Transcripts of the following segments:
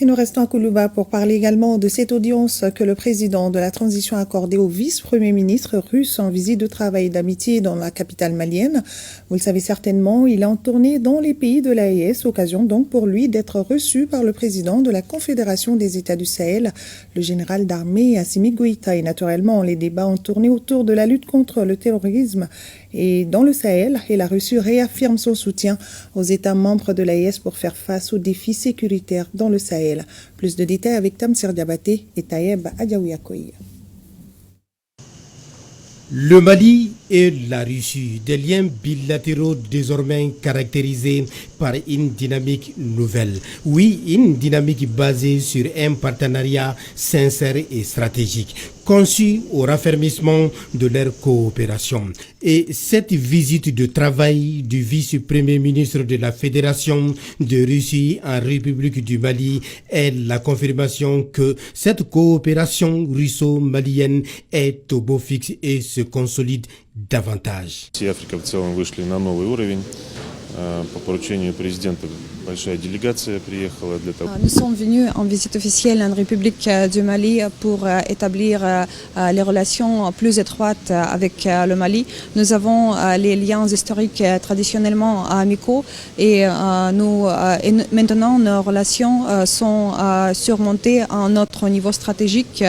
Et nous restons à Koulouba pour parler également de cette audience que le président de la transition a accordée au vice-premier ministre russe en visite de travail et d'amitié dans la capitale malienne. Vous le savez certainement, il est en tournée dans les pays de l'AES, occasion donc pour lui d'être reçu par le président de la Confédération des États du Sahel, le général d'armée Assimi Goïta. Et naturellement, les débats ont tourné autour de la lutte contre le terrorisme et dans le Sahel, et la Russie réaffirme son soutien aux États membres de l'AES pour faire face aux défis sécuritaires dans le Sahel. Plus de détails avec Tamsir Diabaté et Tayeb Adjaouyakoy. Le Mali et la Russie, des liens bilatéraux désormais caractérisés par une dynamique nouvelle. Oui, une dynamique basée sur un partenariat sincère et stratégique, conçu au raffermissement de leur coopération. Et cette visite de travail du vice-premier ministre de la Fédération de Russie en République du Mali est la confirmation que cette coopération russo-malienne est au beau fixe et se consolide davantage. Африка в целом вышли на новый уровень. По поручению президента большая делегация приехала для того. Nous sommes venus en visite officielle en République du Mali pour établir les relations plus étroites avec le Mali. Nous avons les liens historiques traditionnellement amicaux et maintenant nos relations sont surmontées à un autre niveau stratégique.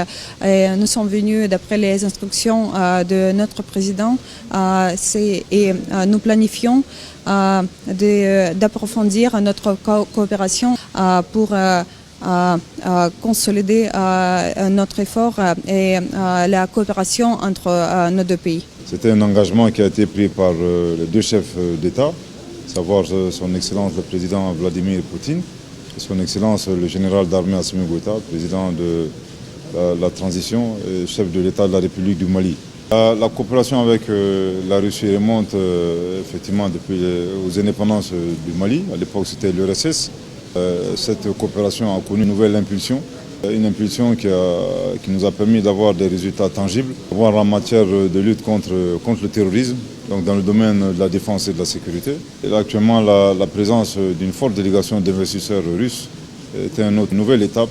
Et nous sommes venus d'après les instructions de notre président et nous planifions d'approfondir notre coopération pour consolider notre effort et la coopération entre nos deux pays. C'était un engagement qui a été pris par les deux chefs d'État, à savoir son Excellence le président Vladimir Poutine et son Excellence le général d'armée Assimi Goïta, président de la transition et chef de l'État de la République du Mali. La coopération avec la Russie remonte effectivement depuis aux indépendances du Mali. À l'époque, c'était l'URSS. Cette coopération a connu une nouvelle impulsion. Une impulsion qui nous a permis d'avoir des résultats tangibles, voire en matière de lutte contre le terrorisme, donc dans le domaine de la défense et de la sécurité. Et là, actuellement, la présence d'une forte délégation d'investisseurs russes était une autre nouvelle étape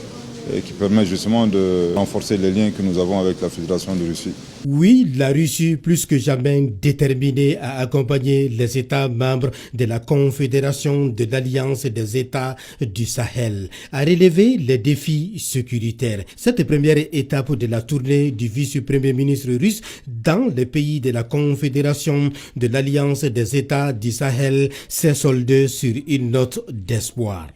qui permet justement de renforcer les liens que nous avons avec la Fédération de Russie. Oui, la Russie, plus que jamais déterminée à accompagner les États membres de la Confédération de l'Alliance des États du Sahel, a relevé les défis sécuritaires. Cette première étape de la tournée du vice-premier ministre russe dans les pays de la Confédération de l'Alliance des États du Sahel s'est soldée sur une note d'espoir.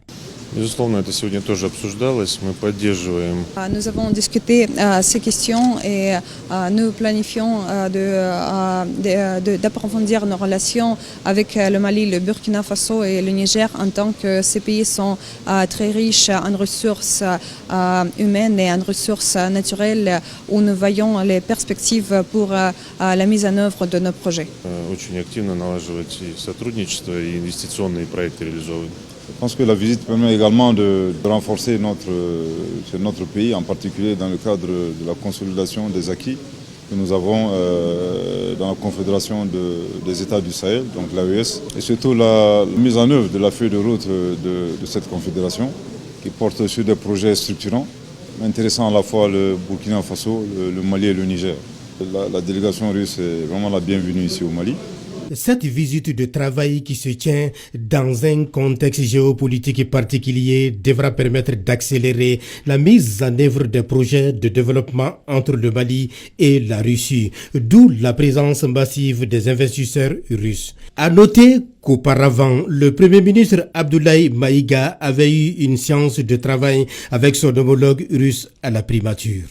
Безусловно, это сегодня тоже обсуждалось. Мы поддерживаем. Nous avons discuté ces questions et nous planifions d'approfondir nos relations avec le Mali, le Burkina Faso et le Niger en tant que ces pays sont très riches en ressources humaines et en ressources naturelles où nous voyons les perspectives pour la mise en œuvre de nos projets. Очень активно налаживать и сотрудничество, и инвестиционные проекты реализовывать. Je pense que la visite permet également de renforcer notre pays, en particulier dans le cadre de la consolidation des acquis que nous avons dans la Confédération des États du Sahel, donc l'AES, et surtout la mise en œuvre de la feuille de route de cette confédération qui porte sur des projets structurants, intéressant à la fois le Burkina Faso, le Mali et le Niger. La délégation russe est vraiment la bienvenue ici au Mali. Cette visite de travail qui se tient dans un contexte géopolitique particulier devra permettre d'accélérer la mise en œuvre des projets de développement entre le Mali et la Russie, d'où la présence massive des investisseurs russes. À noter qu'auparavant, le Premier ministre Abdoulaye Maïga avait eu une séance de travail avec son homologue russe à la primature.